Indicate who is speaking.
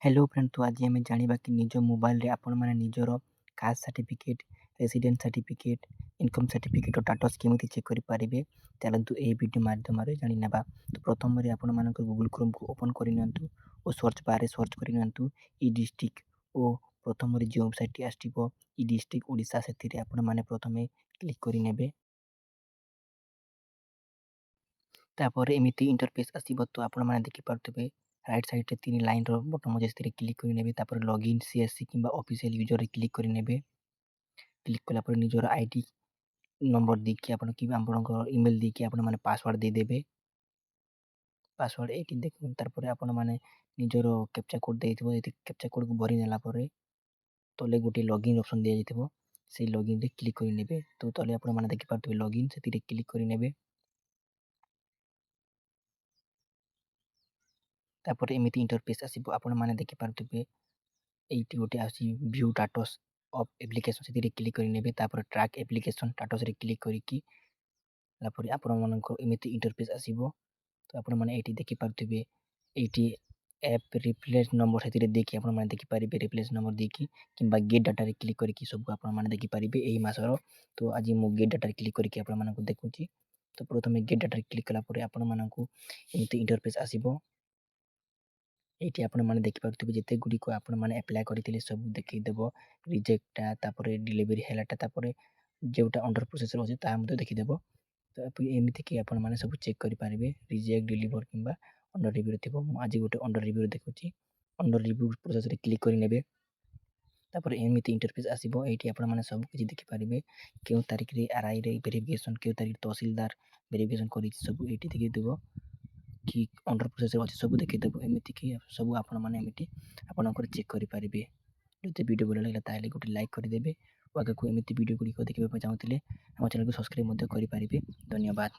Speaker 1: Hello friend, तो आज आम जाना कि निज मोबाइल रे आपण मैंने निजर caste certificate, resident certificate, income certificate और स्टेटस केमी चेक करेंगे। चलतु ये वीडियो माध्यम जाना। तो प्रथम आपण मान गूगल क्रोम को ओपन करनी और सर्च बार सर्च करनी ई डिस्ट्रिक्ट और प्रथम जो वेबसाइट आसो ई डिस्ट्रिक्ट ओडिशा से प्रथम क्लिक करेंगे। तापर एमती इंटरफेस आसो तो आपण मैंने देखिपे राइट साइड रे 3 लाइन बटन अच्छे से क्लिक करेंगे। लॉगिन सीएससी कि ऑफिशियल यूजर क्लिक करेंगे। क्लिक कलापर निजर आईडी नंबर देकी इमेल देकी मैंने पासवर्ड देदेवे। पासवर्ड ये देखो तार आपण मैंने निजर कैप्चा कोड दे कैप्चा कोड को भरी नेला तले गोटे लॉगिन ऑप्शन दि जाइए से लॉगिन रे क्लिक करेंगे। तो तले आपण मैंने देखिपे लॉगिन से क्लिक करेंगे। तापर एमती इंटरफेस आसो आपण मैंने देखिपे एटी गोटे आसी व्यू स्टेटस ऑफ एप्लिकेशन से क्लिक करेंगे। तापर ट्रैक एप्लिकेशन स्टेटस रे क्लिक करके आपण मानक एमती इंटरफेस आसो। तो आपण मैंने ये देखिपे ये एप रिप्लेस नंबर से देखिए आप देखिपारे रिप्लेस नंबर देखिए कि गेट डाटा रे क्लिक करके सब आप देखिपारे यही मासर। तो आज मु गेट डाटा क्लिक करके आप देखुची। तो प्रथम गेट डाटा क्लिक कलापर आपण मानक एमती इंटरफेस आसो। ये आपण मैंने देखिपे जिते गुड़िक आपण मैंने एप्लाय करते सब देखीदेव रिजेक्टा तापर डिलीवरी हैलाटा जोटा अंडर प्रोसेस अच्छे देखीदेव। तो एमती कि आपण मैंने सब चेक करेंगे रिजेक्ट डिलीवर कि अंडर रिव्यू थी। आज गोटे अंडर रिव्यू देखुची अंडर रिव्यू प्रोसेस रे क्लिक करेंगे। तापर एमती इंटरफेस आसो। ये आप सब किसी देखिपारे क्यों तारीख रे आरआई रे वेरिफिकेशन क्यों तारीख तहसीलदार वेरिफिकेशन कर सब ये देखीदेव कि अंडर प्रोसेस अच्छे सब देखीदेव। एमती कि सब आपण मैंने आपंकर चेक करेंगे। जो वीडियो भल लगे ताले गोटे लाइक करदेवे। आगे को एमती वीडियो गुड़िक देखा चाहूँगे आम चैनल को सब्सक्राइब करेंगे। धन्यवाद।